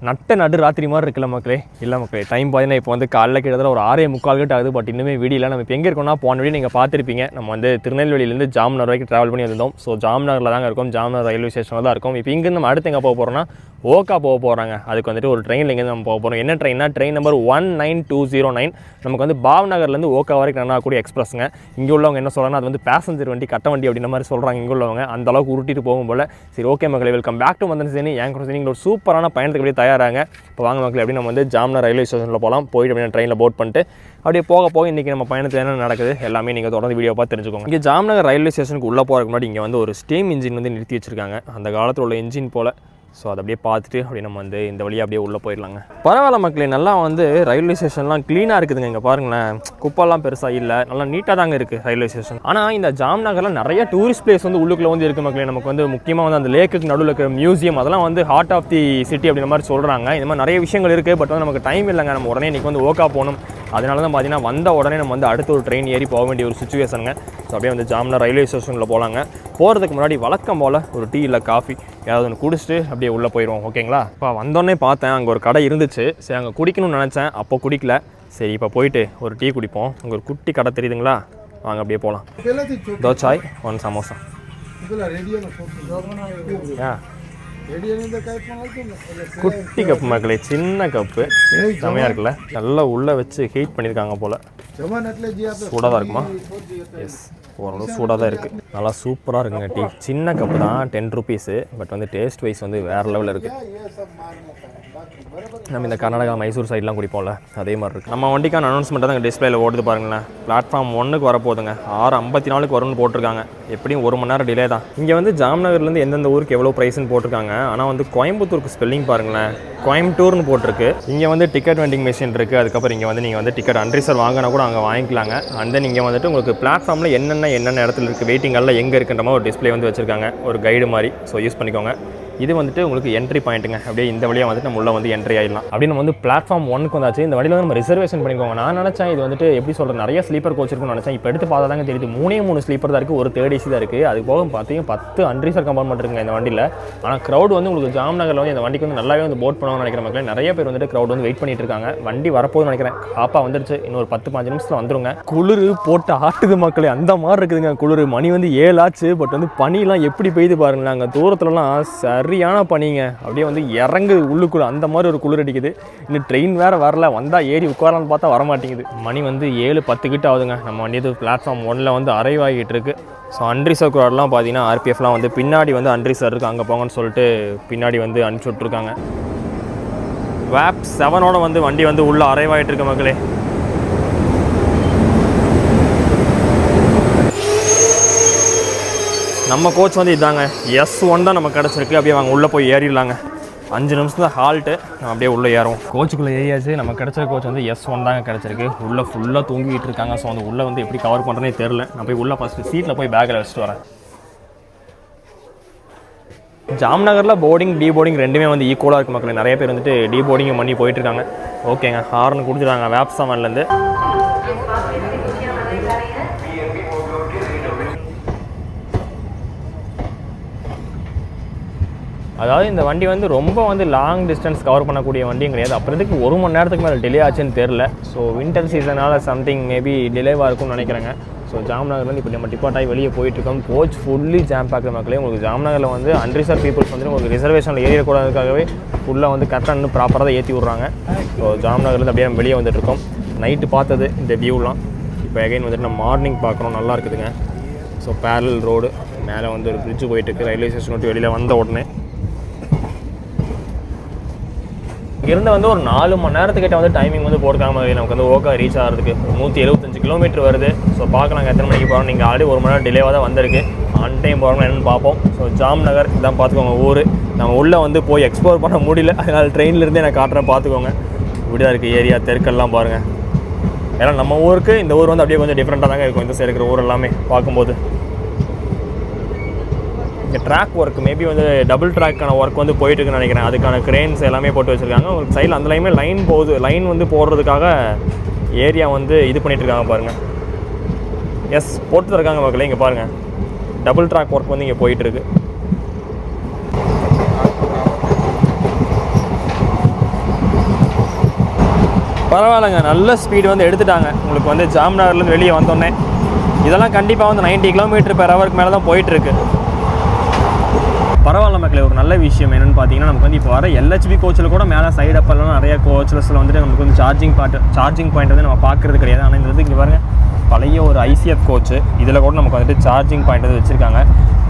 நட்ட நடு ராத்திரி மாதிரி இருக்குல்ல மக்களே. இல்லை மக்களே, டைம் பார்த்தீங்கன்னா இப்போ வந்து காலைல கிட்டத்தட்ட ஒரு 6:45 கிட்ட ஆகுது. பட் இன்னுமே வீடியில் நம்ம இப்போ எங்கே இருக்கோம்னா, போன வீடியோ நீங்கள் பார்த்துருப்பீங்க. நம்ம வந்து திருநெல்வேலியிலேருந்து ஜாம்நகர் வரைக்கும் ட்ராவல் பண்ணி வந்திருந்தோம். ஸோ ஜாம்நகரில் தாங்க இருக்கும், ஜாம்நகர் ரயில்வே ஸ்டேஷனில் தான் இருக்கும். இப்போ இங்கேருந்து நம்ம அடுத்து எங்கே போக போகிறோம்னா, ஓகா போக போகிறாங்க. அதுக்கு வந்துட்டு ஒரு ட்ரெயினில் இங்கேருந்து நம்ம போக போகிறோம். என்ன ட்ரெயின்னா, ட்ரெயின் நம்பர் 19209. நமக்கு வந்து பாவ்நகர்லேருந்து ஓகா வரைக்கும் நடக்கக்கூடிய எக்ஸ்பிரஸ்ங்க. இங்கே உள்ளவங்க என்ன சொல்கிறாங்கன்னா, அது வந்து பேசஞ்சர் வண்டி, கட்ட வண்டி அப்படின்ற மாதிரி சொல்கிறாங்க இங்கே உள்ளவங்க. அந்த அளவுக்கு உருட்டிட்டு போகும் போல். சரி, ஓகே மக்களே, welcome back to Vandan Chaney. என் கூட நீங்கள் ஒரு சூப்பரான பயணத்துக்கு அப்படியே தயாராங்க. இப்போ வாங்க மக்களே, அப்படி நம்ம வந்து ஜாம்நகர் ரயில்வே ஸ்டேஷனில் போகலாம். போயிட்டு அப்படியே ட்ரெயினில் போட் பண்ணிட்டு அப்படியே போக இன்றைக்கி நம்ம பயணத்தில் என்ன நடக்குது எல்லாமே நீங்கள் தொடர்ந்து வீடியோ பார்த்து தெரிஞ்சுக்கோங்க. இங்கே ஜாம்நகர் ரயில்வே ஸ்டேஷனுக்கு உள்ளே போகிறதுக்கு முன்னாடி இங்கே வந்து ஒரு ஸ்டீம் இன்ஜின் வந்து நிறுத்தி வச்சிருக்காங்க. அந்த காலத்தில் உள்ள இன்ஜின் போல். ஸோ அதை அப்படியே பார்த்துட்டு அப்படியே நம்ம வந்து இந்த வழியாக அப்படியே உள்ளே போயிடலாங்க. பரவாயில்ல மக்களே, நல்லா வந்து ரயில்வே ஸ்டேஷன்லாம் க்ளீனாக இருக்குதுங்க. இங்கே பாருங்களேன், குப்பெல்லாம் பெருசாக இல்லை, நல்லா நீட்டாக தாங்க இருக்குது ரயில்வே ஸ்டேஷன். ஆனால் இந்த ஜாம்நகரில் நிறைய டூரிஸ்ட் பிளேஸ் வந்து உள்ளுக்குள்ளே வந்து இருக்குது மக்களே. நமக்கு வந்து முக்கியமாக வந்து அந்த லேக்குக்கு நடுவில் இருக்கிற மியூசியம், அதெல்லாம் வந்து ஹார்ட் ஆஃப் தி சிட்டி அப்படின்ற மாதிரி சொல்கிறாங்க. இந்த மாதிரி நிறைய விஷயங்கள் இருக்குது. பட் வந்து நமக்கு டைம் இல்லைங்க. நம்ம உடனே இன்றைக்கி வந்து ஓக்கா போகணும். அதனால தான் பார்த்தீங்கன்னா வந்த உடனே நம்ம வந்து அடுத்த ஒரு ட்ரெயின் ஏறி போக வேண்டிய ஒரு சுச்சுவேஷனுங்க. ஸோ அப்படியே வந்து ஜாம்நகர் ரயில்வே ஸ்டேஷனில் போகலாங்க. போகிறதுக்கு முன்னாடி வழக்கம் போல் ஒரு டீ இல்லை காஃபி ஏதாவது ஒன்று குடிச்சிட்டு அப்படியே உள்ளே போயிடுவோம். ஓகேங்களா? இப்போ வந்தோடனே பார்த்தேன் அங்கே ஒரு கடை இருந்துச்சு. சரி, அங்கே குடிக்கணும்னு நினச்சேன், அப்போ குடிக்கல. சரி, இப்போ போயிட்டு ஒரு டீ குடிப்போம். அங்கே ஒரு குட்டி கடை தெரியுதுங்களா, வாங்க அப்படியே போகலாம். 2 சாய் 1 சமோசா. குட்டி கப்பு மக்களே, சின்ன கப்பு, செமையாக இருக்குல்ல. நல்லா உள்ளே வச்சு ஹீட் பண்ணியிருக்காங்க போல். சூடாக தான் இருக்குமா? எஸ், ஓரளவு சூடாக தான் இருக்குது. நல்லா சூப்பராக இருக்குங்க டீ. சின்ன கப்பு தான், 10 ருபீஸு. பட் வந்து டேஸ்ட் வைஸ் வந்து வேறு லெவலில் இருக்குது. நம்ம இந்த கர்நாடகா மைசூர் சைட்லாம் குடிப்போம்ல, அதே மாதிரி இருக்குது. நம்ம வண்டிக்கான அனௌன்ஸ்மெண்ட்டை தான் டிஸ்பிளேல ஓடுது பாருங்களேன். பிளாட்ஃபார்ம் 1க்கு வரப்போகுதுங்க. 6:54 வரும்னு போட்டிருக்காங்க. எப்படியும் 1 மணி நேரம் டிலே தான். இங்கே வந்து ஜாம்நகர்லேருந்து எந்தெந்த ஊருக்கு எவ்வளோ ப்ரைஸ்ன்னு போட்டிருக்காங்க. ஆனால் வந்து கோயம்புத்தூருக்கு ஸ்பெல்லிங் பாருங்களேன், கோயம்புத்தூர்னு போட்டிருக்கு. இங்கே வந்து டிக்கெட் வெண்டிங் மிஷின் இருக்குது. அதுக்கப்புறம் இங்கே வந்து நீங்கள் வந்து டிக்கெட் அன்ரிசர்வ் வாங்கினா கூட அங்கே வாங்கிக்கலாங்க. அண்ட் தென் இங்கே வந்துட்டு உங்களுக்கு பிளாட்ஃபார்மில் என்னென்ன இடத்துல இருக்குது, வெயிட்டிங்கெல்லாம் எங்கே இருக்குன்ற மாதிரி ஒரு டிஸ்பிளே வந்து வச்சுருக்காங்க, ஒரு கைடு மாதிரி. ஸோ யூஸ் பண்ணிக்கோங்க. இது வந்துட்டு உங்களுக்கு என்ட்ரி பாயிண்ட்டுங்க. அப்படியே இந்த வழியாக வந்துட்டு நம்ம உள்ள வந்து என்ட்ரி ஆகிடலாம். அப்படி நம்ம வந்து பிளாட்ஃபார்ம் 1க்கு வந்தாச்சு. இந்த வழியில் வந்து நம்ம ரிசர்வேஷன் பண்ணிக்கோங்க. நான் நினச்சேன் இது வந்துட்டு எப்படி சொல்கிறது, நிறைய ஸ்லீப்பர் கோச் இருக்குன்னு நினச்சேன். இப்போ எடுத்து பார்த்தா தாங்க தெரியுது 3 ஸ்லீப்பர் தான் இருக்குது, ஒரு 3rd AC தான் இருக்குது. அது போக பார்த்தீங்கன்னா 10 அன்ரிசர்வ் கம்பார்ட்மெண்ட் இருக்குங்க இந்த வண்டியில். ஆனால் க்ரௌட் வந்து உங்களுக்கு ஜாம்நகரில் வந்து இந்த வண்டிக்கு வந்து நல்லாவே வந்து போட் பண்ணுவாங்கன்னு நினைக்கிற மக்களே. நிறைய பேர் வந்துட்டு க்ரௌட் வந்து வெயிட் பண்ணிட்டு இருக்காங்க. வண்டி வரப்போகுதுன்னு நினைக்கிறேன். காப்பா வந்துருச்சு, இன்னொரு 10-15 நிமிஷத்தில் வந்துருங்க. குளிர் போட்டு ஆட்டுது மக்களே, அந்த மாதிரி இருக்குதுங்க குளிர். மணி வந்து 7 ஆச்சு. பட் வந்து பனிலாம் எப்படி பெய்யுது பாருங்களேன். அங்கே தூரத்துலலாம் சரியான பனிங்க. அப்படியே வந்து இறங்குது உள்ளுக்குள்ள, அந்த மாதிரி ஒரு குளிர் அடிக்குது. இன்னும் ட்ரெயின் வேறு வரல, வந்தால் ஏறி உட்காரலான்னு பார்த்தா வரமாட்டேங்குது. மணி வந்து 7:10 கிட்ட ஆகுதுங்க. நம்ம வண்டி பிளாட்ஃபார்ம் 1ல் வந்து அரைவ் ஆகிட்டு இருக்கு. ஸோ அன்ரிசர்வ் க்ரௌட்லாம் பார்த்தீங்கன்னா RPFலாம் வந்து பின்னாடி வந்து அன்ரிசர்வ் இருக்குது, அங்கே போங்கன்னு சொல்லிட்டு பின்னாடி வந்து அனுப்பிச்சி விட்ருக்காங்க. வேப் 7ஓட வந்து வண்டி வந்து உள்ளே அரைவ் ஆகிட்டு இருக்கு மக்களே. நம்ம கோச் வந்து இதாங்க, S1 தான் நமக்கு கிடச்சிருக்கு. அப்படியே வாங்க உள்ளே போய் ஏறிடலாங்க. 5 நிமிஷம் தான் ஹால்ட்டு. நம்ம அப்படியே உள்ளே ஏறுவோம். கோச்சுக்குள்ளே ஏறியாச்சு. நம்ம கிடச்ச கோச் வந்து S1 தாங்க கிடச்சிருக்கு. உள்ளே ஃபுல்லாக தூங்கிட்டு இருக்காங்க. ஸோ அந்த உள்ளே வந்து எப்படி கவர் பண்ணுறேனே தெரில. நான் போய் உள்ளே ஃபஸ்ட்டு சீட்டில் போய் பேக்கில் வச்சுட்டு வரேன். ஜாம்நகரில் போர்டிங் டீ போர்டிங் ரெண்டுமே வந்து ஈக்குவலாக இருக்குது மக்களே. நிறைய பேர் வந்துட்டு டீ போர்டிங் பண்ணி போயிட்டுருக்காங்க. ஓகேங்க, ஹார்னு கொடுத்துட்டாங்க வேப் 7லேருந்து. அதாவது இந்த வண்டி வந்து ரொம்ப வந்து லாங் டிஸ்டன்ஸ் கவர் பண்ணக்கூடிய வண்டியும் கிடையாது. அப்புறத்துக்கு 1 மணி நேரத்துக்கு மேலே டிலே ஆச்சுன்னு தெரில. ஸோ வின்டர் சீசனால் சம்திங் மேபி டிலேவாக இருக்கும்னு நினைக்கிறேங்க. ஸோ ஜாம்நகர்லேருந்து இப்போ நம்ம டிபார்ட்டாகி வெளியே போயிட்டுருக்கோம். கோச் ஃபுல்லி ஜாம் பேக்கிற மக்களே. உங்களுக்கு ஜாம்நகரில் வந்து அன்ரிசர்வ் பீப்புள்ஸ் வந்து உங்களுக்கு ரிசர்வேஷனில் ஏறிடக்கூடாதுக்காகவே ஃபுல்லாக வந்து கரெக்டாக இன்னும் ப்ராப்பராக தான் ஏற்றி விட்றாங்க. ஸோ ஜாம்நகர்லேருந்து அப்படியே நம்ம வெளியே வந்துட்டுருக்கோம். நைட்டு பார்த்தது இந்த வியூலாம் இப்போ எகைன் வந்துட்டு நம்ம மார்னிங் பார்க்குறோம். நல்லா இருக்குதுங்க. ஸோ பேரல் ரோடு மேலே வந்து ஒரு பிரிட்ஜு போயிட்டுருக்கு. ரயில்வே ஸ்டேஷன் விட்டு வெளியில் வந்த உடனே இருந்து வந்து ஒரு 4 மணி நேரத்துக்கிட்ட வந்து டைமிங் வந்து போட்டுக்காம மாதிரி நமக்கு வந்து ஓக்கா ரீச் ஆகிறதுக்கு 175 கிலோமீட்டர் வருது. ஸோ பார்க்கலாம் எத்தனை மணிக்கு போகிறோம். நீங்கள் ஆல்ரெடி 1 மணி நேரம் டிலேவாக தான் வந்திருக்கு. ஆன் டைம் போகிறோம் என்னென்னு பார்ப்போம். ஸோ ஜாம்நகர் இதான் பார்த்துக்கோங்க ஊர். நம்ம உள்ளே வந்து போய் எக்ஸ்ப்ளோர் பண்ண முடியல, அதனால் ட்ரெயின்லேருந்தே நான் காட்டுறேன் பார்த்துக்கோங்க. இப்படிதான் இருக்குது ஏரியா, தெருக்கெல்லாம் பாருங்கள். ஏன்னா நம்ம ஊருக்கு இந்த ஊர் வந்து அப்படியே கொஞ்சம் டிஃப்ரெண்ட்டாக தாங்க இருக்கும். இந்த சைடு இருக்கிற ஊர் எல்லாமே பார்க்கும்போது இங்கே ட்ராக் ஒர்க் மேபி வந்து டபுள் ட்ராக்கான ஒர்க் வந்து போயிட்டுருக்குன்னு நினைக்கிறேன். அதுக்கான கிரெயின்ஸ் எல்லாமே போட்டு வச்சுருக்காங்க. உங்களுக்கு சைடில் அந்த லைமே லைன் போகுது. லைன் வந்து போடுறதுக்காக ஏரியா வந்து இது பண்ணிகிட்ருக்காங்க பாருங்கள். எஸ், போட்டு இருக்காங்க மக்களே. இங்கே பாருங்கள், டபுள் ட்ராக் ஒர்க் வந்து இங்கே போயிட்டுருக்கு. பரவாயில்லைங்க, நல்ல ஸ்பீடு வந்து எடுத்துட்டாங்க. உங்களுக்கு வந்து ஜாம்நகர்லேருந்து வெளியே வந்தோடனே இதெல்லாம் கண்டிப்பாக வந்து 90 km/h மேலே தான் போயிட்டுருக்கு. பரவாயில்ல மக்களே. ஒரு நல்ல விஷயம் என்னென்னு பார்த்தீங்கன்னா, நமக்கு வந்து இப்போ வர LHB கோச்சில் கூட மேலே சைடு அப்பெல்லாம் நிறைய கோச்சஸில் வந்துட்டு நமக்கு வந்து சார்ஜிங் பாயிண்ட் வந்து நம்ம பார்க்குறது கிடையாது. ஆனால் இந்த வந்து இங்கே பாருங்கள், பழைய ஒரு ICF கோச்சு, இதில் கூட நமக்கு வந்துட்டு சார்ஜிங் பாயிண்ட் வந்து வச்சுருக்காங்க.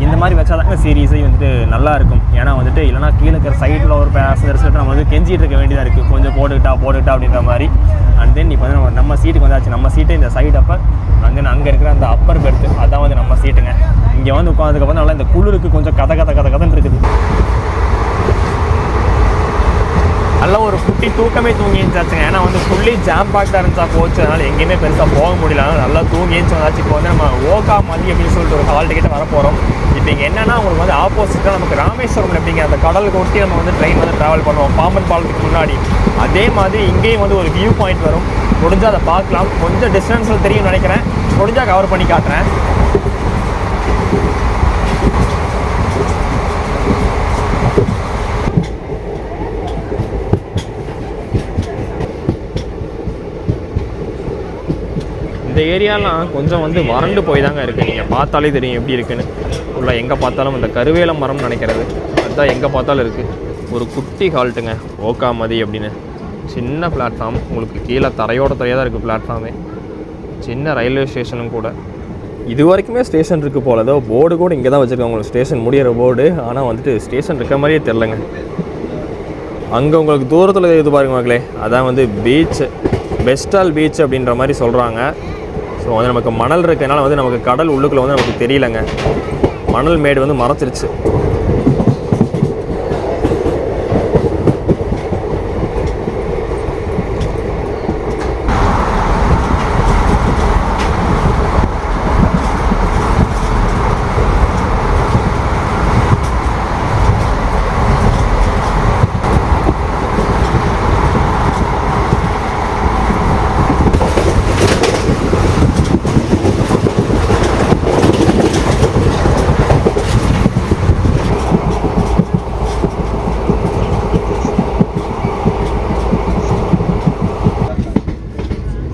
இந்த மாதிரி வச்சா தாங்க சீரியஸே வந்துட்டு நல்லாயிருக்கும். ஏன்னா வந்துட்டு இல்லைனா கீழே இருக்கிற சைடில் ஒரு பேசஞ்சர்ஸ்கிட்ட நம்ம வந்து கெஞ்சிட்டு இருக்க வேண்டியதாக இருக்குது, கொஞ்சம் போட்டுக்கிட்டா அப்படின்ற மாதிரி. அண்ட் தென் இப்போ வந்து நம்ம சீட்டுக்கு வந்தாச்சு. நம்ம சீட்டு இந்த சைடு அப்போ அங்கே இருக்கிற அந்த அப்பர் பெர்த்து, அதான் வந்து நம்ம சீட்டுங்க. இங்கே வந்து உட்காந்ததுக்கப்புறம் நல்லா இந்த குளிருக்கு கொஞ்சம் கதன்னு இருக்குது. நல்லா ஒரு குட்டி தூக்கமே தூங்கி இருந்துச்சாச்சுங்க. ஏன்னா வந்து ஃபுல்லி ஜாம் பேக்டாக இருந்துச்சா போச்சு, அதனால் எங்கேயுமே பெருசாக போக முடியல. நல்லா தூங்கி இருந்துச்சு வந்தாச்சு. இப்போ வந்து நம்ம ஓகா மதி அப்படின்னு சொல்லிட்டு ஒரு ஹால் டிக்கெட்டை வரப்போகிறோம். இப்போ இங்கே என்னென்னா உங்களுக்கு வந்து ஆப்போசிட்டாக நமக்கு ராமேஸ்வரம் எப்படிங்க அந்த கடலுக்கு ஒட்டி நம்ம வந்து ட்ரெயின் வந்து ட்ராவல் பண்ணுவோம் பாம்பன் பாலத்துக்கு முன்னாடி. அதே மாதிரி இங்கேயும் வந்து ஒரு வியூ பாயிண்ட் வரும். முடிஞ்சால் அதை பார்க்கலாம். கொஞ்சம் டிஸ்டன்ஸில் தெரியும்னு நினைக்கிறேன். முடிஞ்சால் கவர் பண்ணி காட்டுறேன். இந்த ஏரியாலாம் கொஞ்சம் வந்து வறண்டு போய் தாங்க இருக்குது. நீங்கள் பார்த்தாலே தெரியும் எப்படி இருக்குன்னு. உள்ள எங்கே பார்த்தாலும் இந்த கருவேல மரம்னு நினைக்கிறது அதுதான் எங்கே பார்த்தாலும் இருக்குது. ஒரு குட்டி ஹால்ட்டுங்க ஓகா மதி அப்படின்னு. சின்ன பிளாட்ஃபார்ம், உங்களுக்கு கீழே தரையாக தான் இருக்குது பிளாட்ஃபார்மே. சின்ன ரயில்வே ஸ்டேஷனும் கூட. இது வரைக்குமே ஸ்டேஷன் இருக்குது போல். ஏதோ போர்டு கூட இங்கே தான் வச்சுருக்காங்க, உங்களுக்கு ஸ்டேஷன் முடிகிற போர்டு. ஆனால் வந்துட்டு ஸ்டேஷன் இருக்க மாதிரியே தெரிலங்க. அங்கே உங்களுக்கு தூரத்தில் இது பாருங்க மக்களே, அதான் வந்து பீச்சு, பெஸ்டால் பீச் அப்படின்ற மாதிரி சொல்கிறாங்க. ஸோ வந்து நமக்கு மணல் இருக்கிறதுனால வந்து நமக்கு கடல் உள்ளுக்குள்ளே வந்து நமக்கு தெரியலங்க. மணல் மேடு வந்து மறைச்சிருச்சு.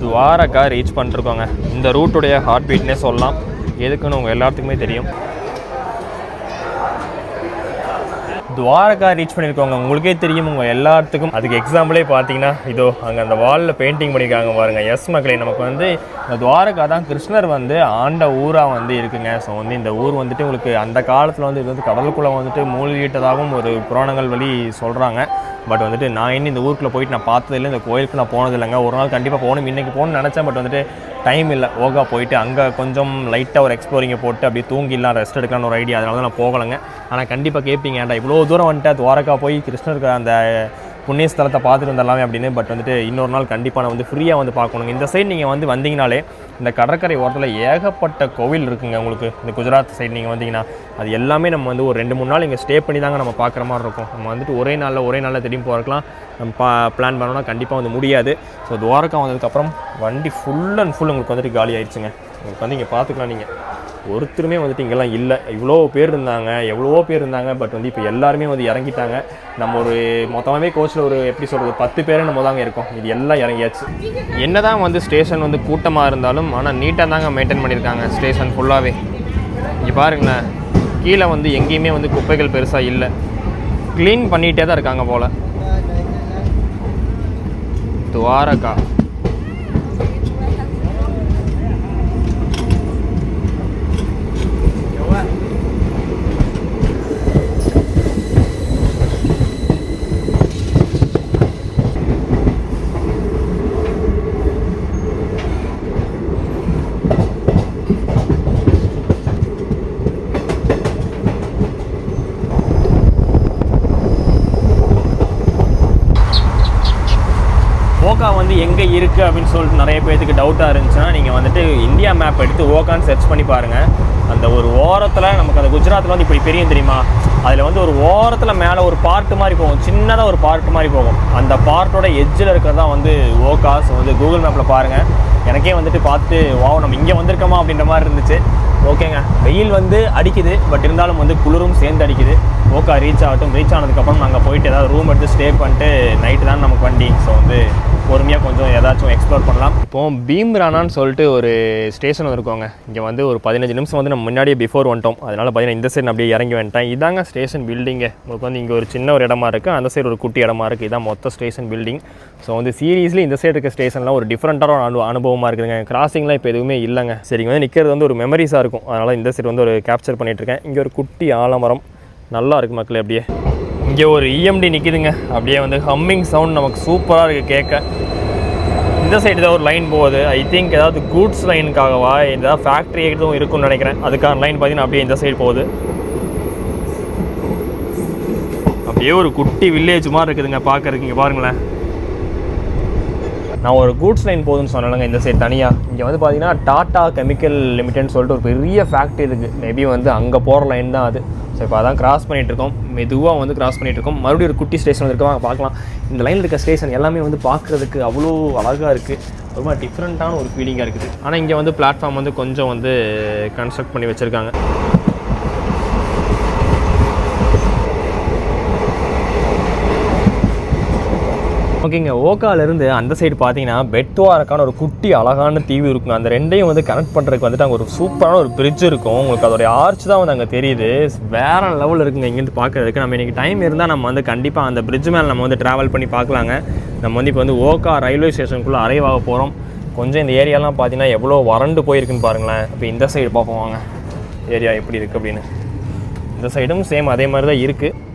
துவாரகா ரீச் பண்ணிருக்கோங்க. இந்த ரூட்டுடைய ஹார்ட் பீட்னே சொல்லலாம். எதுக்குன்னு உங்கள் எல்லாத்துக்குமே தெரியும். துவாரகா ரீச் பண்ணியிருக்கோங்க. உங்களுக்கே தெரியும் உங்கள் எல்லாத்துக்கும். அதுக்கு எக்ஸாம்பிளே பார்த்தீங்கன்னா இதோ அங்கே அந்த வாலில் பெயிண்டிங் பண்ணியிருக்காங்க பாருங்கள். எஸ் மக்களே, நமக்கு வந்து இந்த துவாரகா தான் கிருஷ்ணர் வந்து ஆண்ட ஊராக வந்து இருக்குங்க. ஸோ வந்து இந்த ஊர் வந்துட்டு உங்களுக்கு அந்த காலத்தில் வந்து இது வந்து கடலுக்குள்ளே வந்துட்டு மூழ்கிட்டதாகவும் ஒரு புராணங்கள் வழி சொல்கிறாங்க. பட் வந்துட்டு நான் இன்னும் இந்த ஊருக்குள்ளே போயிட்டு நான் பார்த்ததில்லை, இந்த கோயிலுக்கு நான் போனதில்லைங்க. ஒரு நாள் கண்டிப்பாக போகணும், இன்றைக்கி போகணும்னு நினச்சேன். பட் வந்துட்டு டைம் இல்லை. ஓகா போயிட்டு அங்கே கொஞ்சம் லைட்டாக ஒரு எக்ஸ்ப்ளோரிங்கை போட்டு அப்படியே தூங்கிடலாம், ரெஸ்ட் எடுக்கலாம்னு ஒரு ஐடியா. அதனால தான் நான் போகலைங்க. ஆனால் கண்டிப்பாக கேட்பீங்க, ஏன்டா இவ்வளோ தூரம் வந்துட்டு துவாரகா போய் கிருஷ்ணருக்கு அந்த புண்ணிய ஸ்தலத்தை பார்த்துட்டு வந்துடலாமே அப்படின்னு. பட் வந்துட்டு இன்னொரு நாள் கண்டிப்பாக நான் வந்து ஃப்ரீயாக வந்து பார்க்கணுங்க. இந்த சைடு நீங்கள் வந்து வந்தீங்கனாலே இந்த கடற்கரை ஓரத்தில் ஏகப்பட்ட கோவில் இருக்குங்க. உங்களுக்கு இந்த குஜராத் சைடு நீங்கள் வந்தீங்கன்னா அது எல்லாமே நம்ம வந்து ஒரு 2-3 நாள் இங்கே ஸ்டே பண்ணி தாங்க நம்ம பார்க்குற மாதிரி இருக்கும். நம்ம வந்துட்டு ஒரே நாளில் திரும்பி போகிறக்கலாம் நம்ம பிளான் பண்ணோன்னா கண்டிப்பாக வந்து முடியாது. ஸோ துவாரகா வந்ததுக்கப்புறம் வண்டி ஃபுல் அண்ட் ஃபுல் உங்களுக்கு வந்துட்டு காலி ஆயிடுச்சுங்க. உங்களுக்கு வந்து இங்கே பார்த்துக்கலாம். நீங்கள் ஒருத்தருமே வந்துட்டு இங்கெல்லாம் இல்லை. எவ்வளோ பேர் இருந்தாங்க. பட் வந்து இப்போ எல்லாருமே வந்து இறங்கிட்டாங்க. நம்ம ஒரு மொத்தமாகவே கோச்சில் ஒரு எப்படி சொல்கிறது 10 பேர் நம்ம தாங்க இருக்கோம். இது எல்லாம் இறங்கியாச்சு. என்ன தான் வந்து ஸ்டேஷன் வந்து கூட்டமாக இருந்தாலும் ஆனால் நீட்டாக தாங்க மெயின்டைன் பண்ணியிருக்காங்க ஸ்டேஷன் ஃபுல்லாகவே. இங்கே பாருங்களேன், கீழே வந்து எங்கேயுமே வந்து குப்பைகள் பெருசாக இல்லை. க்ளீன் பண்ணிகிட்டே தான் இருக்காங்க போல். துவாரகா ஓகா வந்து எங்கே இருக்குது அப்படின்னு சொல்லிட்டு நிறைய பேருக்கு டவுட்டாக இருந்துச்சுன்னா நீங்கள் வந்துட்டு இந்தியா மேப் எடுத்து ஓகான்னு சர்ச் பண்ணி பாருங்கள். அந்த ஒரு ஓரத்தில் நமக்கு அந்த குஜராத்தில் வந்து இப்படி பெரிய தெரியுமா, அதில் வந்து ஒரு ஓரத்தில் மேலே ஒரு பார்ட்டு மாதிரி போகும், சின்னதாக ஒரு பார்ட்டு மாதிரி போகும். அந்த பார்ட்டோட எட்ஜில் இருக்கிறதா வந்து ஓகா. ஸோ வந்து கூகுள் மேப்பில் பாருங்கள். எனக்கே வந்துட்டு பார்த்துட்டு நம்ம இங்கே வந்திருக்கோமா அப்படின்ற மாதிரி இருந்துச்சு. ஓகேங்க, வெயில் வந்து அடிக்குது, பட் இருந்தாலும் வந்து குளிரும் சேர்ந்து அடிக்குது. ஓகா ரீச் ஆகட்டும். ரீச் ஆனதுக்கப்புறம் நாங்கள் போயிட்டு ஏதாவது ரூம் எடுத்து ஸ்டே பண்ணிட்டு நைட்டு தான் நமக்கு வண்டி. ஸோ வந்து பொறுமையாக கொஞ்சம் ஏதாச்சும் எக்ஸ்ப்ளோர் பண்ணலாம். இப்போது பீம்ரானான்னு சொல்லிட்டு ஒரு ஸ்டேஷன் வந்துருக்கோங்க. இங்கே வந்து ஒரு 15 நிமிஷம் வந்து நம்ம முன்னாடியே பிஃபோர் வந்துட்டோம். அதனால் பார்த்தீங்கன்னா இந்த சைடு அப்படியே இறங்கி வந்துட்டேன். இதாங்க ஸ்டேஷன் பில்டிங்கு. உங்களுக்கு வந்து இங்கே ஒரு சின்ன ஒரு இடமா இருக்குது, அந்த சைடு ஒரு குட்டி இடமா இருக்குது. இதான் மொத்த ஸ்டேஷன் பில்டிங். ஸோ வந்து சீரியஸ்லி இந்த சைடு இருக்க ஸ்டேஷன்லாம் ஒரு டிஃப்ரெண்ட்டான அனுபவமாக இருக்குதுங்க. கிராசிங்லாம் இப்போ எதுவுமே இல்லைங்க. சரி, வந்து நிற்கிறது வந்து ஒரு மெமரிஸாக இருக்கும். அதனால் இந்த சைடு வந்து ஒரு கேப்சர் பண்ணிகிட்ருக்கேன். இங்கே ஒரு குட்டி ஆலமரம் நல்லா இருக்குது மக்களே. அப்படியே இங்கே ஒரு இஎம்டி நிற்கிதுங்க. அப்படியே வந்து ஹம்மிங் சவுண்ட் நமக்கு சூப்பராக இருக்குது கேட்க. இந்த சைடு தான் ஒரு லைன் போகுது. ஐ திங்க் ஏதாவது கூட்ஸ் லைனுக்காகவா ஏதாவது ஃபேக்ட்ரி எதுவும் இருக்குன்னு நினைக்கிறேன். அதுக்கான லைன் பார்த்தீங்கன்னா அப்படியே இந்த சைடு போகுது. அப்படியே ஒரு குட்டி வில்லேஜ் மாதிரி இருக்குதுங்க பார்க்குறதுக்கு. இங்கே பாருங்களேன், நான் ஒரு கூட்ஸ் லைன் போகுதுன்னு சொன்னேங்க இந்த சைடு தனியாக. இங்கே வந்து பார்த்தீங்கன்னா டாட்டா கெமிக்கல் லிமிடெட்னு சொல்லிட்டு ஒரு பெரிய ஃபேக்ட்ரி இருக்குது. மேபி வந்து அங்கே போகிற லைன் தான் அது. ஸோ இப்போ அதான் கிராஸ் பண்ணிகிட்ருக்கோம். மெதுவாக வந்து கிராஸ் பண்ணிகிட்ருக்கோம். மறுபடியும் ஒரு குட்டி ஸ்டேஷன் வந்துருக்கோம், பார்க்கலாம். இந்த லைனில் இருக்க ஸ்டேஷன் எல்லாமே வந்து பார்க்குறதுக்கு அவ்வளோ அழகாக இருக்குது. ரொம்ப டிஃப்ரெண்ட்டான ஒரு ஃபீலிங்காக இருக்குது. ஆனால் இங்கே வந்து பிளாட்ஃபார்ம் வந்து கொஞ்சம் வந்து கன்ஸ்ட்ரக்ட் பண்ணி வச்சுருக்காங்க. ஓகேங்க, ஓக்காலேருந்து அந்த சைடு பார்த்தீங்கன்னா பெட்வாரக்கான ஒரு குட்டி அழகான தீவு இருக்குங்க. அந்த ரெண்டையும் வந்து கனெக்ட் பண்ணுறதுக்கு வந்துட்டு அங்கே ஒரு சூப்பரான ஒரு பிரிட்ஜ் இருக்கும். உங்களுக்கு அதோடைய ஆர்ச் தான் வந்து அங்கே தெரியுது. வேறு லெவலில் இருக்குங்க இங்கேருந்து பார்க்குறதுக்கு. நம்ம இன்றைக்கி டைம் இருந்தால் நம்ம வந்து கண்டிப்பாக அந்த பிரிட்ஜ் மேலே நம்ம வந்து ட்ராவல் பண்ணி பார்க்கலாங்க. நம்ம வந்து இப்போ வந்து ஓக்கா ரயில்வே ஸ்டேஷனுக்குள்ளே அரைவ் ஆக போகிறோம். கொஞ்சம் இந்த ஏரியாலாம் பார்த்தீங்கன்னா எவ்வளோ வறண்டு போயிருக்குன்னு பாருங்களேன். இப்போ இந்த சைடு பார்ப்போம் வாங்க, ஏரியா எப்படி இருக்குது அப்படின்னு. இந்த சைடும் சேம் அதே மாதிரி தான் இருக்குது.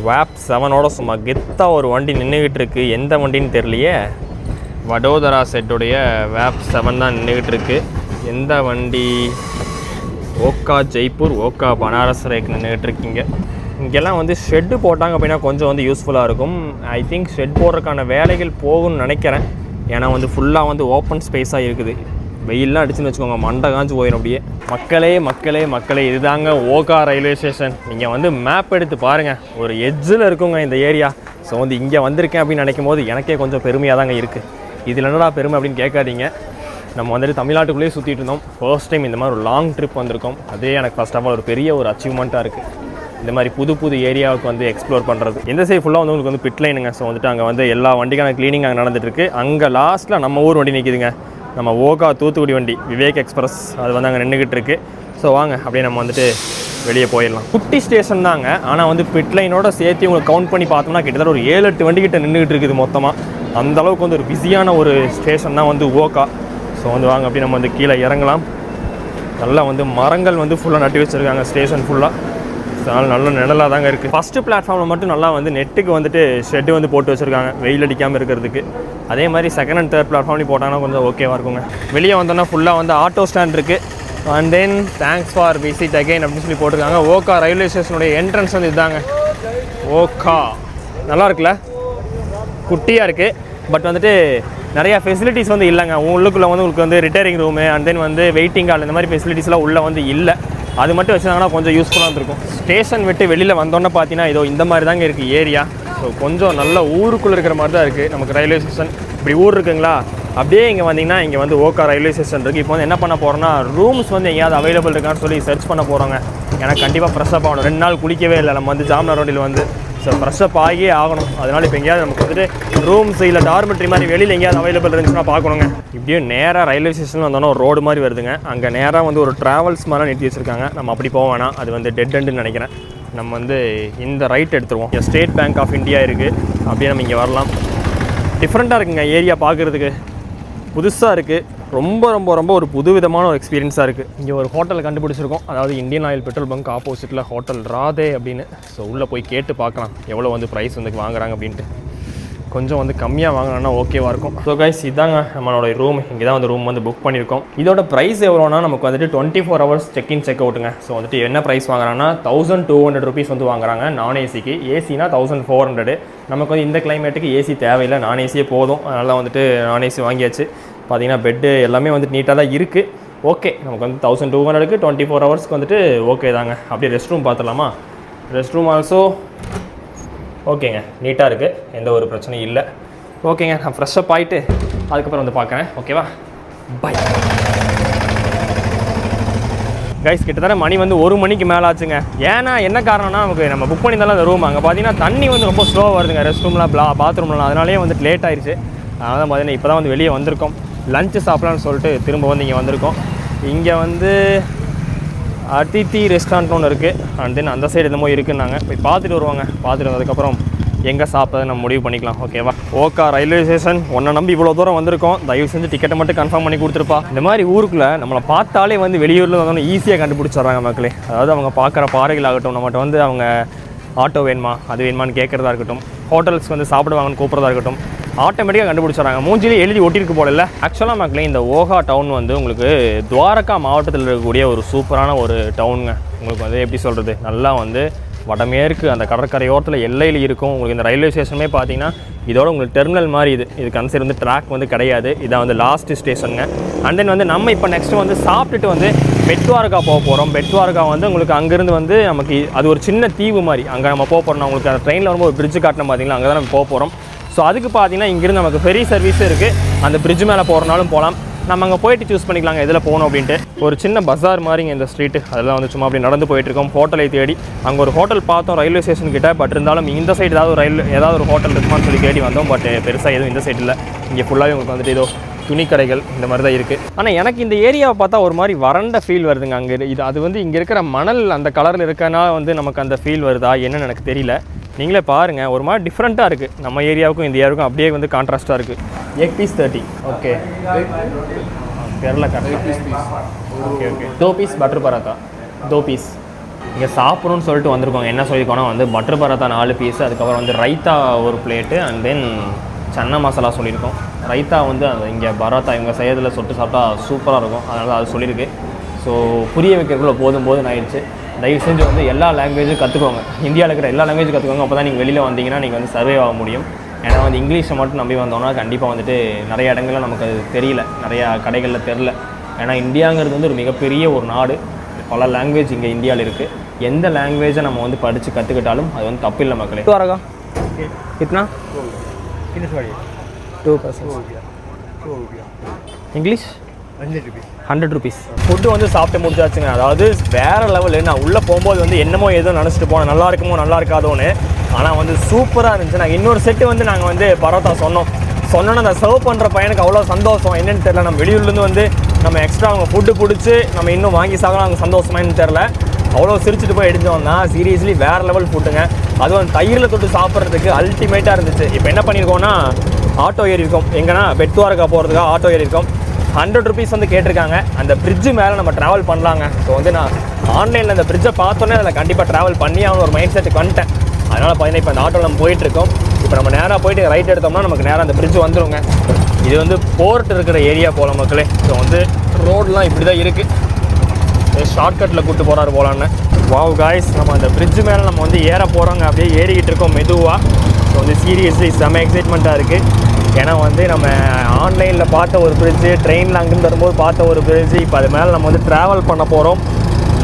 வேப் 7ஓட சும்மா கெத்தாக ஒரு வண்டி நின்றுக்கிட்டு இருக்குது. எந்த வண்டின்னு தெரியலையே. வடோதரா செட்டுடைய வேப் 7 தான் நின்றுக்கிட்டு இருக்குது. எந்த வண்டி? ஓக்கா ஜெய்ப்பூர், ஓக்கா பனாரஸ் ரேக் நின்றுக்கிட்டு இருக்கீங்க. இங்கெல்லாம் வந்து ஷெட்டு போட்டாங்க அப்படின்னா கொஞ்சம் வந்து யூஸ்ஃபுல்லாக இருக்கும். ஐ திங்க் ஷெட் போடுறதுக்கான வேலைகள் போகும்னு நினைக்கிறேன். ஏன்னா வந்து ஃபுல்லாக வந்து ஓப்பன் ஸ்பேஸாக இருக்குது. வெயிலெலாம் அடிச்சுன்னு வச்சுக்கோங்க, மண்டை காஞ்சி போயிடும் அப்படியே. மக்களே இதுதாங்க ஓக்கா ரயில்வே ஸ்டேஷன். நீங்கள் வந்து மேப் எடுத்து பாருங்கள், ஒரு எட்ஜில் இருக்குங்க இந்த ஏரியா. ஸோ வந்து இங்கே வந்திருக்கேன் அப்படின்னு நினைக்கும் போது எனக்கே கொஞ்சம் பெருமையாக தாங்க இருக்குது. இதில் என்னடா பெருமை அப்படின்னு கேட்காதீங்க. நம்ம வந்துட்டு தமிழ்நாட்டுக்குள்ளேயே சுற்றிட்டு இருந்தோம். ஃபர்ஸ்ட் டைம் இந்த மாதிரி ஒரு லாங் ட்ரிப் வந்திருக்கோம். அதே எனக்கு ஃபர்ஸ்ட் ஆஃப் ஆல் ஒரு பெரிய ஒரு அச்சீவ்மெண்ட்டாக இருக்குது. இந்த மாதிரி புது ஏரியாவுக்கு வந்து எக்ஸ்ப்ளோர் பண்ணுறது. எந்த சைடு ஃபுல்லாக வந்து உங்களுக்கு வந்து பிட் லைனுங்க. ஸோ வந்துட்டு அங்கே வந்து எல்லா வண்டிக்கான க்ளீனிங் அங்கே நடந்துகிட்ருக்கு. அங்கே லாஸ்ட்டில் நம்ம ஊர் வண்டி நிற்கிதுங்க, நம்ம ஓகா தூத்துக்குடி வண்டி விவேக் எக்ஸ்பிரஸ். அது வந்து அங்கே நின்றுக்கிட்டு இருக்குது. ஸோ வாங்க அப்படியே நம்ம வந்துட்டு வெளியே போயிடலாம். குட்டி ஸ்டேஷன் தாங்க, ஆனால் வந்து பிட் லைனோட சேர்த்து உங்களுக்கு கவுண்ட் பண்ணி பார்த்தோம்னா கிட்டத்தட்ட ஒரு 7-8 வண்டிக்கிட்ட நின்றுக்கிட்டு இருக்குது மொத்தமாக. அந்தளவுக்கு வந்து ஒரு பிஸியான ஒரு ஸ்டேஷன் தான் வந்து ஓகா. ஸோ வந்து வாங்க அப்படியே நம்ம வந்து கீழே இறங்கலாம். நல்லா வந்து மரங்கள் வந்து ஃபுல்லாக நட்டி வச்சுருக்காங்க ஸ்டேஷன் ஃபுல்லாக. அதனால் நல்ல நிழலாக தாங்க இருக்குது. ஃபஸ்ட்டு பிளாட்ஃபார்மில் மட்டும் நல்லா வந்து நெட்டுக்கு வந்துட்டு ஷெட்டு வந்து போட்டு வச்சுருக்காங்க வெயில் அடிக்காமல் இருக்கிறதுக்கு. அதே மாதிரி செகண்ட் அண்ட் தேர்ட் பிளாட்ஃபார்ம்லேயும் போட்டாங்கன்னா கொஞ்சம் ஓகேவாக இருக்குங்க. வெளியே வந்தோன்னா ஃபுல்லாக வந்து ஆட்டோ ஸ்டாண்ட் இருக்குது. And then thanks for visit again அப்படின்னு சொல்லி போட்டிருக்காங்க. ஓக்கா ரயில்வே ஸ்டேஷனுடைய என்ட்ரன்ஸ் வந்து இதுதாங்க. ஓக்கா நல்லா இருக்குல்ல, குட்டியாக இருக்குது. பட் வந்துட்டு நிறையா ஃபெசிலிட்டிஸ் வந்து இல்லைங்க. உள்ளுக்குள்ளே வந்து உங்களுக்கு வந்து ரிட்டையரிங் ரூமு அண்ட் தென் வந்து வெயிட்டிங் ஹால் இந்த மாதிரி ஃபெசிலிட்டிஸ்லாம் உள்ளே வந்து இல்லை. அது மட்டும் வச்சுருந்தாங்கன்னா கொஞ்சம் யூஸ்ஃபுல்லாக இருந்திருக்கும். ஸ்டேஷன் விட்டு வெளியில் வந்தோன்னே பார்த்தீங்கன்னா இதோ இந்த மாதிரி தாங்க இருக்குது ஏரியா. ஸோ கொஞ்சம் நல்ல ஊருக்குள்ளே இருக்கிற மாதிரி தான் இருக்குது நமக்கு ரயில்வே ஸ்டேஷன். இப்படி ஊர் இருக்குங்களா, அப்படியே இங்கே வந்தீங்கன்னா இங்கே வந்து ஓக்கா ரயில்வே ஸ்டேஷன் இருக்குது. இப்போ வந்து என்ன பண்ண போகிறோன்னா ரூம்ஸ் வந்து எங்கேயாவது அவைலபிள் இருக்கான்னு சொல்லி சர்ச் பண்ண போகிறோங்க. எனக்கு கண்டிப்பாக ஃப்ரெஷ்ஷப் ஆகணும். 2 நாள் குளிக்கவே இல்லை நம்ம வந்து ஜாம்னர் ரோட்டில் வந்து. ஸோ ஃப்ரெஷ்ஷப் ஆகியே ஆகணும். அதனால் இப்போ எங்கேயாவது நமக்கு வந்துட்டு ரூம்ஸ் இல்லை டார்மெட்ரி மாதிரி வெளியில் எங்கேயாவது அவைலபிள் இருந்துச்சுன்னா பார்க்கணுங்க. இப்படியே நேராக ரயில்வே ஸ்டேஷனில் வந்தோன்னா ஒரு ரோடு மாதிரி வருதுங்க. அங்கே நேராக வந்து ஒரு ட்ராவல்ஸ் மாதிரி நிறுத்தி வச்சுருக்காங்க. நம்ம அப்படி போக வேணாம், அது வந்து டெட் எண்டுன்னு நினைக்கிறேன். நம்ம வந்து இந்த ரைட் எடுத்துருவோம். ஸ்டேட் பேங்க் ஆஃப் இந்தியா இருக்குது. அப்படியே நம்ம இங்கே வரலாம். டிஃப்ரெண்ட்டாக இருக்குங்க ஏரியா பார்க்குறதுக்கு, புதுசாக இருக்குது. ரொம்ப ரொம்ப ரொம்ப ஒரு புதுவிதமான ஒரு எக்ஸ்பீரியன்ஸாக இருக்குது. இங்கே ஒரு ஹோட்டல் கண்டுபிடிச்சிருக்கோம். அதாவது இந்தியன் ஆயில் பெட்ரோல் பங்க் ஆப்போசிட்டில் ஹோட்டல் ராதே அப்படின்னு. ஸோ உள்ளே போய் கேட்டு பார்க்கலாம் எவ்வளோ வந்து ப்ரைஸ் வந்து வாங்குறாங்க அப்படின்ட்டு. கொஞ்சம் வந்து கம்மியாக வாங்கினோன்னா ஓகேவாக இருக்கும். ஸோ கைஸ் இதாங்க நம்மளோட ரூம். இங்கே தான் வந்து ரூம் வந்து புக் பண்ணியிருக்கோம். இதோட ப்ரைஸ் எவ்வளோனா நமக்கு வந்துட்டு 24 ஹவர்ஸ் செக் இன் செக் அவுட்டுங்க. ஸோ வந்துட்டு என்ன ப்ரைஸ் வாங்குறாங்கன்னா 1200 rupees வந்து வாங்குறாங்க நான் ஏசிக்கு. ஏசினா 1400. நமக்கு வந்து இந்த கிளைமேட்டுக்கு ஏசி தேவையில்லை, நான் ஏசியே போதும். அதனால் வந்துட்டு நான் ஏசி வாங்கியாச்சு. பார்த்தீங்கன்னா பெட்டு எல்லாமே வந்துட்டு நீட்டாக தான் இருக்குது. ஓகே, நமக்கு வந்து 1200க்கு 24 ஹவர்ஸ்க்கு வந்துட்டு ஓகே தாங்க. அப்படியே ரெஸ்ட் ரூம் பார்த்துடலாமா? ரெஸ்ட் ரூம் ஆல்சோ ஓகேங்க, நீட்டாக இருக்குது, எந்த ஒரு பிரச்சனையும் இல்லை. ஓகேங்க, நான் ஃப்ரெஷ்ஷப் ஆகிட்டு அதுக்கப்புறம் வந்து பார்க்குறேன். ஓகேவா, பை கைஸ். கிட்டத்தட்ட மணி வந்து 1 மணிக்கு மேலே ஆச்சுங்க. ஏன்னா என்ன காரணம்னா, நமக்கு நம்ம புக் பண்ணியிருந்தாலும் அந்த ரூம் அங்கே பார்த்தீங்கன்னா தண்ணி வந்து ரொம்ப ஸ்லோவாக வருதுங்க. ரெஸ்ட் ரூம்லாம் பாத்ரூம்லாம், அதனாலே வந்துட்டு லேட் ஆயிடுச்சு. அதனால தான் பார்த்தீங்கன்னா இப்போ தான் வந்து வெளியே வந்திருக்கோம். லஞ்சு சாப்பிட்லான்னு சொல்லிட்டு திரும்ப வந்து இங்கே வந்திருக்கோம். இங்கே வந்து அதித்தி ரெஸ்டாரண்ட் ஒன்று இருக்குது. அண்ட் தென் அந்த சைடு என்னமோ இருக்குன்னாங்க. போய் பார்த்துட்டு வருவாங்க. பார்த்துட்டு வந்ததுக்கப்புறம் எங்கே சாப்பிட்றது நம்ம முடிவு பண்ணிக்கலாம். ஓகேவா, ஓகா ரயில்வே ஸ்டேஷன் ஒன்றை நம்பி இவ்வளோ தூரம் வந்திருக்கோம். தயவு செஞ்சு டிக்கெட்டை மட்டும் கன்ஃபார்ம் பண்ணி கொடுத்துருப்பா. இந்த மாதிரி ஊருக்குள்ளே நம்மளை பார்த்தாலே வந்து வெளியூரில் வந்தோன்னு ஈஸியாக கண்டுபிடிச்சிட்றாங்க மக்களே. அதாவது அவங்க பார்க்குற பாறைகள் ஆகட்டும், நம்மகிட்ட வந்து அவங்க ஆட்டோ வேணுமா அது வேணுமான்னு கேட்குறதா இருக்கட்டும், ஹோட்டல்ஸ்க்கு வந்து சாப்பிடுவாங்கன்னு கூப்பிட்றதா இருக்கட்டும், ஆட்டோமேட்டிக்காக கண்டுபிடிச்சிடறாங்க. மூஞ்சிலே எழுதி ஒட்டிருக்கு போல இல்லை. ஆக்சுவலாக மக்களே இந்த ஓகா டவுன் வந்து உங்களுக்கு துவாரகா மாவட்டத்தில் இருக்கக்கூடிய ஒரு சூப்பரான ஒரு டவுனுங்க. உங்களுக்கு வந்து எப்படி சொல்கிறது, நல்லா வந்து வடமேற்கு அந்த கடற்கரையோரத்தில் எல்லையில் இருக்கும். உங்களுக்கு இந்த ரயில்வே ஸ்டேஷனுமே பார்த்தீங்கன்னா இதோட உங்களுக்கு டெர்மினல் மாதிரி இது கன்சிடர் வந்து ட்ராக் வந்து கிடையாது. இதான் வந்து லாஸ்ட் ஸ்டேஷனுங்க. அண்ட் தென் வந்து நம்ம இப்போ நெக்ஸ்ட்டு வந்து சாப்பிட்டுட்டு வந்து பெட்வாரகா போக போகிறோம். பெட்வாரகா வந்து உங்களுக்கு அங்கேருந்து வந்து நமக்கு அது ஒரு சின்ன தீவு மாதிரி அங்கே நம்ம போக போகிறோம். உங்களுக்கு அந்த ட்ரெயினில் வரும்போது ஒரு பிரிட்ஜ் காட்டின பார்த்தீங்களா, அங்கே தான் நம்ம போக போகிறோம். ஸோ அதுக்கு பார்த்தீங்கன்னா இங்கேருந்து நமக்கு ஃபெரி சர்வீஸ் இருக்குது. அந்த பிரிட்ஜ் மேலே போகிறனாலும் போகலாம். நம்ம அங்கே போயிட்டு சூஸ் பண்ணிக்கலாங்க எதில் போகணும் அப்படின்ட்டு. ஒரு சின்ன பஸார் மாதிரிங்க இந்த ஸ்ட்ரீட்டு. அதெல்லாம் வந்து சும்மா அப்படி நடந்து போயிட்டுருக்கோம். ஹோட்டலை தேடி அங்கே ஒரு ஹோட்டல் பார்த்தோம் ரயில்வே ஸ்டேஷன் கிட்ட. பட் இருந்தாலும் இந்த சைடு ஏதாவது ஒரு ஹோட்டல் இருக்குமான்னு சொல்லி தேடி வந்தோம். பட் பெருசாக எதுவும் இந்த சைடு இல்லை. இங்கே ஃபுல்லாகவே உங்களுக்கு வந்துட்டு ஏதோ துணிக்கடைகள் இந்த மாதிரி தான் இருக்குது. ஆனால் எனக்கு இந்த ஏரியாவை பார்த்தா ஒரு மாதிரி வறண்ட ஃபீல் வருதுங்க. அங்கே அது வந்து இங்கே இருக்கிற மணல் அந்த கலரில் இருக்கனால வந்து நமக்கு அந்த ஃபீல் வருதா என்னன்னு எனக்கு தெரியல. நீங்களே பாருங்கள், ஒரு மாதிரி டிஃப்ரெண்ட்டாக இருக்குது. நம்ம ஏரியாவுக்கும் இந்த ஏரியாவுக்கும் அப்படியே வந்து கான்ட்ராஸ்ட்டாக இருக்குது. Egg piece 30. Okay, Kerala okay okay. 2 piece butter paratha 2 piece. இங்கே சாப்பிடணும்னு சொல்லிட்டு வந்திருக்கோங்க. என்ன சொல்லியிருக்கோன்னா வந்து பட்டர் பராத்தா 4 பீஸ், அதுக்கப்புறம் வந்து ரைத்தா ஒரு plate, and then chana masala சொல்லியிருக்கோம். ரைத்தா வந்து அது இங்கே பராத்தா இவங்க செய்யறதில் சொட்டு சாப்பிட்டா சூப்பராக இருக்கும். அதனால் அது சொல்லியிருக்கு. ஸோ புரிய வைக்கிறதுக்குள்ள போதும் ஆயிடுச்சு. தயவு செஞ்சு வந்து எல்லா லாங்குவேஜும் கற்றுக்கோங்க. இந்தியாவில் இருக்கிற எல்லா லாங்குவேஜும் கற்றுக்கோங்க. அப்போ தான் நீங்கள் வெளியில் வந்தீங்கன்னா நீங்கள் வந்து சர்வே ஆக முடியும். ஏன்னா வந்து இங்கிலீஷை மட்டும் நம்பி வந்தோம்னா கண்டிப்பாக வந்துட்டு நிறைய இடங்களில் நமக்கு அது தெரியல, நிறையா கடைகளில் தெரில. ஏன்னா இந்தியாங்கிறது வந்து ஒரு மிகப்பெரிய ஒரு நாடு. பல லாங்குவேஜ் இங்கே இந்தியாவில் இருக்குது. எந்த லாங்குவேஜை நம்ம வந்து படித்து கற்றுக்கிட்டாலும் அது வந்து தப்பு இல்லை மக்களே. வரகா கிட்னா 2% இங்கிலீஷ் 100 rupees. ஃபுட்டு வந்து சாப்பிட்டு முடிச்சாச்சுங்க. அதாவது வேறு லெவலு. நான் உள்ளே போகும்போது வந்து என்னமோ ஏதோ நினச்சிட்டு போனேன், நல்லா இருக்குமோ நல்லா இருக்காதோன்னு. ஆனால் வந்து சூப்பராக இருந்துச்சு. நாங்கள் இன்னொரு செட்டு வந்து நாங்கள் வந்து பரோட்டா சொன்னோன்னா அந்த சர்வ் பண்ணுற பையனுக்கு அவ்வளோ சந்தோஷம். என்னென்னு தெரில, நம்ம வெளியூர்லேருந்து வந்து நம்ம எக்ஸ்ட்ரா அவங்க ஃபுட்டு பிடிச்சி நம்ம இன்னும் வாங்கி சாப்பிடலாம், அவங்க சந்தோஷமானு தெரில. அவ்வளோ சிரிச்சுட்டு போய் எடுத்தோம் தான். சீரியஸ்லி வேறு லெவல் ஃபுட்டுங்க. அதுவும் தயிரில் தொட்டு சாப்பிட்றதுக்கு அல்டிமேட்டாக இருந்துச்சு. இப்போ என்ன பண்ணியிருக்கோன்னா ஆட்டோ ஏறி இருக்கோம். எங்கன்னா பெட்வாரகா போகிறதுக்காக ஆட்டோ ஏறி இருக்கோம். 100 rupees வந்து கேட்டிருக்காங்க. அந்த பிரிட்ஜு மேலே நம்ம ட்ராவல் பண்ணலாங்க. ஸோ வந்து நான் ஆன்லைனில் அந்த பிரிட்ஜை பார்த்தோன்னே அதில் கண்டிப்பாக ட்ராவல் பண்ணி அவங்க ஒரு மைண்ட் செட்டுக்கு வந்துட்டேன். அதனால் பார்த்தீங்கன்னா இப்போ அந்த ஆட்டோவில் நம்ம போயிட்டுருக்கோம். இப்போ நம்ம நேராக போயிட்டு ரைட் எடுத்தோம்னா நமக்கு நேராக அந்த பிரிட்ஜ் வந்துடுங்க. இது வந்து போர்ட் இருக்கிற ஏரியா போல மக்களே. ஸோ வந்து ரோடெலாம் இப்படி தான் இருக்குது. ஷார்ட்கட்டில் கூப்பிட்டு போகிறாரு போகலான்னு. வாவ் காய்ஸ், நம்ம அந்த பிரிட்ஜு மேலே நம்ம வந்து ஏற போகிறோங்க. அப்படியே ஏறிக்கிட்டு இருக்கோம் மெதுவாக. ஸோ வந்து சீரியஸ்லி செம்ம எக்ஸைட்மெண்ட்டாக இருக்குது. ஏன்னா வந்து நம்ம ஆன்லைனில் பார்த்த ஒரு பிரிட்ஜு, ட்ரெயினில் அங்கேருந்து வரும்போது பார்த்த ஒரு பிரிட்ஜு, இப்போ அது மேலே நம்ம வந்து ட்ராவல் பண்ண போகிறோம்.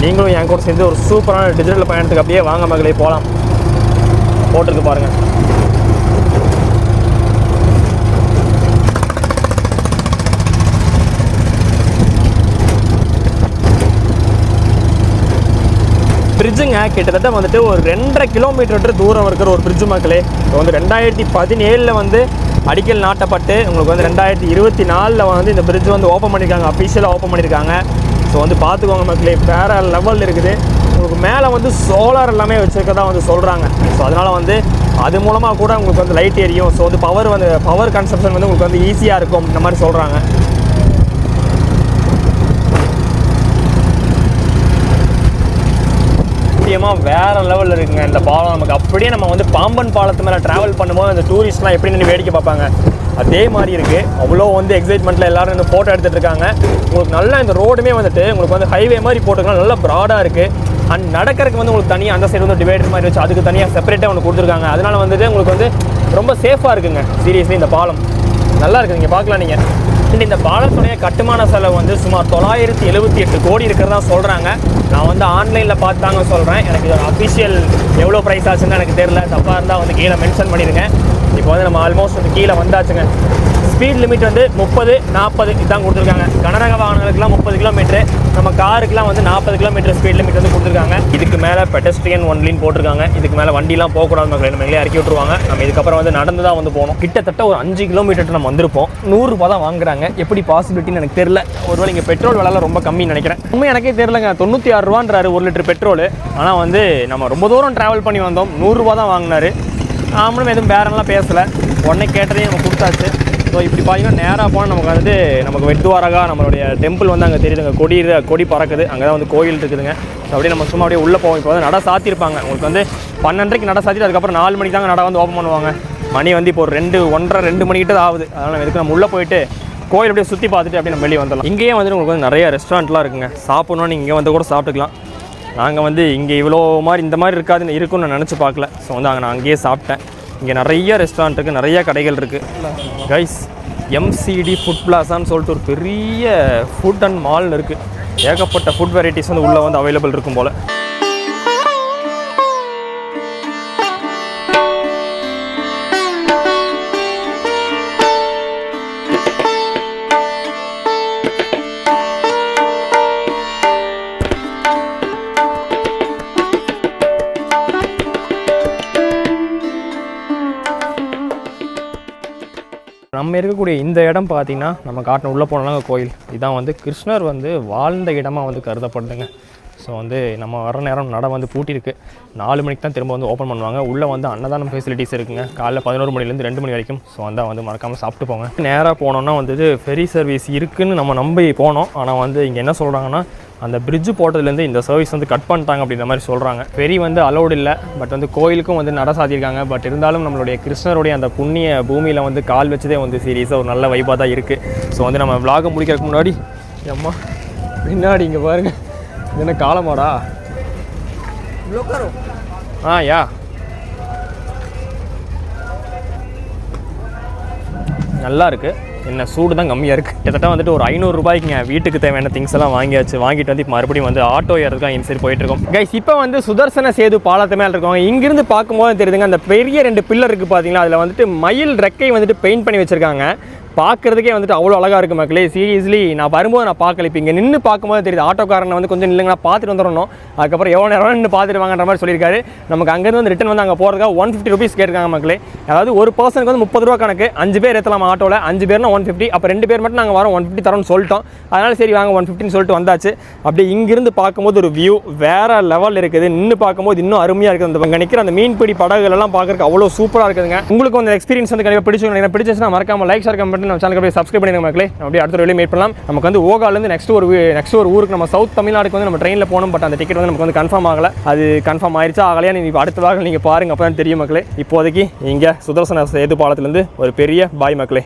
நீங்களும் என் கூட சேர்ந்து ஒரு சூப்பரான டிஜிட்டல் பயணத்துக்கு அப்படியே வாங்க மகளே போகலாம். போட்டிருக்கு பாருங்கள். பிரிட்ஜுங்க கிட்டத்தட்ட வந்துட்டு ஒரு 2.5 கிலோமீட்டர் தூரம் இருக்கிற ஒரு பிரிட்ஜு மக்களே. இப்போ வந்து 2017 வந்து அடிக்கல் நாட்டப்பட்டு உங்களுக்கு வந்து 2024 வந்து இந்த பிரிட்ஜ் வந்து ஓப்பன் பண்ணியிருக்காங்க, அஃபிஷியலாக ஓப்பன் பண்ணியிருக்காங்க. ஸோ வந்து பார்த்துக்கோங்க மக்களே, வேறு லெவல் இருக்குது. உங்களுக்கு மேலே வந்து சோலார் எல்லாமே வச்சுருக்கதான் வந்து சொல்கிறாங்க. ஸோ அதனால் வந்து அது மூலமாக கூட உங்களுக்கு வந்து லைட் எரியும். ஸோ வந்து பவர் கன்சப்ஷன் வந்து உங்களுக்கு வந்து ஈஸியாக இருக்கும் இந்த மாதிரி சொல்கிறாங்க. முக்கியமாக வேறு லெவலில் இருக்குங்க இந்த பாலம். நமக்கு அப்படியே நம்ம வந்து பாம்பன் பாலத்து மேலே ட்ராவல் பண்ணும்போது அந்த டூரிஸ்ட்லாம் எப்படி நின்று வேடிக்கை பார்ப்பாங்க அதே மாதிரி இருக்குது. அவ்வளோ வந்து எக்ஸைட்மெண்ட்டில் எல்லோரும் இந்த ஃபோட்டோ எடுத்துகிட்டு இருக்காங்க. உங்களுக்கு நல்லா இந்த ரோடுமே வந்துட்டு உங்களுக்கு வந்து ஹைவே மாதிரி போட்டுருக்காங்க, நல்லா ப்ராடாக இருக்குது. அண்ட் நடக்கிறதுக்கு வந்து உங்களுக்கு தனியாக அந்த சைடு வந்து டிவைடர் மாதிரி வச்சு அதுக்கு தனியாக செப்பரேட்டாக ஒன்று கொடுத்துருக்காங்க. அதனால் வந்துட்டு உங்களுக்கு வந்து ரொம்ப சேஃபாக இருக்குங்க. சீரியஸ்லி இந்த பாலம் நல்லா இருக்குது, நீங்கள் பார்க்கலாம். நீங்கள் இந்த பாலத்துடைய கட்டுமான செலவு வந்து சுமார் 978 கோடி இருக்கிறதா சொல்கிறாங்க. நான் வந்து ஆன்லைனில் பார்த்தாங்க சொல்கிறேன். எனக்கு இதோட அஃபிஷியல் எவ்வளோ ப்ரைஸ் ஆச்சுன்னு எனக்கு தெரியல. தப்பாக இருந்தால் வந்து கீழே மென்ஷன் பண்ணிடுங்க. இப்போ வந்து நம்ம ஆல்மோஸ்ட் வந்து கீழே வந்தாச்சுங்க. ஸ்பீட் லிமிட் வந்து 30-40 இதுதான் கொடுத்துருக்காங்க. கனரக வாகனங்களுக்குலாம் 30 கிலோமீட்டர், நம்ம காருக்குலாம் வந்து 40 கிலோமீட்டர் ஸ்பீட் லிமிட் வந்து கொடுத்துருக்காங்க. இதுக்கு மேலே பெடஸ்ட்ரியன் ஒன்லின்னு போட்டிருக்காங்க. இதுக்கு மேலே வண்டிலாம் போகக்கூடாது மக்களே, நம்ம எங்கேயே இறக்கி விட்டுருவாங்க. நம்ம இதுக்கப்புறம் வந்து நடந்து தான் வந்து போகணும். கிட்டத்தட்ட ஒரு 5 கிலோமீட்டர் நம்ம வந்திருப்போம். 100 ரூபா தான் வாங்குறாங்க. எப்படி பாசிபிலிட்டின்னு எனக்கு தெரியல. ஒருவேளை இங்கே பெட்ரோல் விலைலாம் ரொம்ப கம்மின்னு நினைக்கிறேன். உண்மை எனக்கே தெரியலங்க. 96 ரூபான்றாரு 1 லிட்டர் பெட்ரோல். ஆனால் வந்து நம்ம ரொம்ப தூரம் ட்ராவல் பண்ணி வந்தோம். 100 ரூபா தான் வாங்கினாரு. நாமளும் எதுவும் பேரெல்லாம் பேசலை, உடனே கேட்டதையும் நம்ம கொடுத்தாச்சு. ஸோ இப்படி பார்த்தீங்கன்னா நேராக போனால் நமக்கு வந்து நமக்கு வெட்டுவாரகா நம்மளுடைய டெம்பிள் வந்து அங்கே தெரியுதுங்க. கொடி பறக்குது, அங்கே தான் வந்து கோயில் இருக்குதுங்க. ஸோ அப்படியே நம்ம சும்மா அப்படியே உள்ளே போவோம். இப்போ வந்து நடை சாத்திருப்பாங்க. உங்களுக்கு வந்து 12:30 நடை சாத்திட்டு அதுக்கப்புறம் 4 மணிக்கு தாங்க நடை வந்து ஓப்பன் பண்ணுவாங்க. மணி வந்து இப்போ ஒரு 2 மணிக்கிட்ட தான் ஆகுது. அதனால் எதுக்கு நம்ம உள்ளே போயிட்டு கோயில் அப்படியே சுற்றி பார்த்துட்டு அப்படியே நம்ம வெளியே வந்துடலாம். இங்கேயே வந்து உங்களுக்கு வந்து நிறைய ரெஸ்டாரண்ட்லாம் இருக்குங்க. சாப்பிட்ணுன்னு இங்கே வந்து கூட சாப்பிட்டுக்கலாம். நாங்கள் வந்து இங்கே இவ்வளோ மாதிரி இந்த மாதிரி இருக்காதுன்னு இருக்குன்னு நான் நினச்சி பார்க்கல. ஸோ வந்து அங்கே நான் அங்கேயே சாப்பிட்டேன். இங்கே நிறைய ரெஸ்டாரண்ட் இருக்குது, நிறைய கடைகள் இருக்குது. கைஸ், எம்சிடி ஃபுட் பிளாசான்னு சொல்லிட்டு ஒரு பெரிய ஃபுட் அண்ட் மால் இருக்குது. ஏகப்பட்ட ஃபுட் வெரைட்டிஸ் வந்து உள்ளே வந்து அவைலபிள் இருக்கும் போல். நம்ம இருக்கக்கூடிய இந்த இடம் பார்த்தீங்கன்னா நம்ம காட்டின உள்ளே போனாலும் கோயில். இதான் வந்து கிருஷ்ணர் வந்து வாழ்ந்த இடமாக வந்து கருதப்படுதுங்க. ஸோ வந்து நம்ம வர நேரம் நடை வந்து பூட்டிருக்கு. 4 மணிக்கு தான் திரும்ப வந்து ஓப்பன் பண்ணுவாங்க. உள்ளே வந்து அன்னதானம் ஃபெசிலிட்டிஸ் இருக்குங்க. காலைல 11 மணிலேருந்து 2 மணி வரைக்கும். ஸோ வந்தால் வந்து மறக்காமல் சாப்பிட்டு போங்க. நேராக போனோன்னா வந்துட்டு ஃபெரி சர்வீஸ் இருக்குதுன்னு நம்ம நம்பி போனோம். ஆனால் வந்து இங்கே என்ன சொல்கிறாங்கன்னா அந்த பிரிட்ஜு போட்டதுலேருந்து இந்த சர்வீஸ் வந்து கட் பண்ணிட்டாங்க அப்படின்ற மாதிரி சொல்கிறாங்க. ஃபெரி வந்து அலோடு இல்லை. பட் வந்து கோயிலுக்கும் வந்து நட சாத்தியிருக்காங்க. பட் இருந்தாலும் நம்மளுடைய கிருஷ்ணருடைய அந்த புண்ணிய பூமியில் வந்து கால் வச்சதே வந்து சீரியஸாக ஒரு நல்ல வைப்பாக தான் இருக்குது. ஸோ வந்து நம்ம விலாக முடிக்கிறதுக்கு முன்னாடி அம்மா பின்னாடி இங்கே பாருங்கள், இது என்ன காலமாடா? யா நல்லா இருக்குது. என்ன சூடு தான் கம்மியாக இருக்குது. கிட்டத்தட்ட வந்துட்டு ஒரு 500 ரூபாய்க்குங்க வீட்டுக்கு தேவையான திங்ஸ் எல்லாம் வாங்கியாச்சு. வாங்கிட்டு வந்து இப்போ மறுபடியும் வந்து ஆட்டோ ஏறதுக்காக இந்த சைடு போயிட்டுருக்கோம். கைஸ், இப்போ வந்து சுதர்சன சேது பாலத்து மேலே இருக்கோங்க. இங்கிருந்து பார்க்கும்போது தெரியுதுங்க, அந்த பெரிய 2 பில்லர் இருக்குது பார்த்தீங்களா, அதில் வந்துட்டு மயில் ரெக்கை வந்துட்டு பெயிண்ட் பண்ணி வச்சுருக்காங்க. பார்க்குறதுக்கே வந்துட்டு அவ்வளோ அழகாக இருக்குது மக்களே. சீரியஸ்லி நான் வரும்போது நான் பார்க்கல. இப்போ இங்கே நின்று பார்க்கும்போது தெரியுது. ஆட்டோக்காரனை வந்து கொஞ்சம் நில்லுங்க, நான் பார்த்துட்டு வந்துடணும். அதுக்கப்புறம் எவ்வளோ நேரம் நின்று பார்த்துட்டு வாங்கன்ற மாதிரி சொல்லியிருக்காரு. நமக்கு அங்கேருந்து வந்து ரிட்டன் வந்து அங்கே போகிறதுக்காக 150 ருபீஸ் கேட்டிருக்காங்க மக்களே. அதாவது ஒரு பர்சனுக்கு வந்து 30 ரூபா கணக்கு. 5 பேர் ஏற்றலாம் ஆட்டோவில். 5 பேர்னா 150. அப்போ 2 பேர் மட்டும் நாங்கள் வரோம் 150 தரோம்னு சொல்லிட்டோம். அதனால் சரி வாங்க 150ன்னு சொல்லிட்டு வந்தாச்சு. அப்படி இங்கிருந்து பார்க்கும்போது ஒரு வியூ வேறு லெவல் இருக்குது. நின்று பார்க்கும்போது இன்னும் அருமையாக இருக்குது. அந்த அங்கே நிற்கிற அந்த மீன்பிடி படகுகளெல்லாம் பார்க்குறதுக்கு அவ்வளோ சூப்பராக இருக்குதுங்க. உங்களுக்கு அந்த எக்ஸ்பீரியன்ஸ் வந்து கண்டிப்பாக பிடிச்சிருந்துச்சுன்னா மறக்காம லைக் ஷேர் கமெண்ட் நம்ம சேனலுக்கு அப்படியே சப்ஸ்கிரைப் பண்ணிடுங்க மக்களே. அப்படியே அடுத்த வீடியோவில் மீட் பண்ணலாம். நமக்கு வந்து ஓகாலேருந்து நெக்ஸ்ட் ஒரு ஊருக்கு நம்ம சவுத் தமிழ்நாடுக்கு வந்து நம்ம ட்ரெயினில் போகணும். பட் அந்த டிக்கெட் வந்து நமக்கு வந்து கன்ஃபார்ம் ஆகலை. அது கன்ஃபார்ம் ஆயிடுச்சா ஆகலையா நீங்கள் அடுத்த வாரம் நீங்கள் பாருங்கள், அப்போ தான் தெரியும் மக்களே. இப்போதைக்கு இங்கே சுதர்சன சேது பாலத்துலேருந்து ஒரு பெரிய பாய் மக்களே.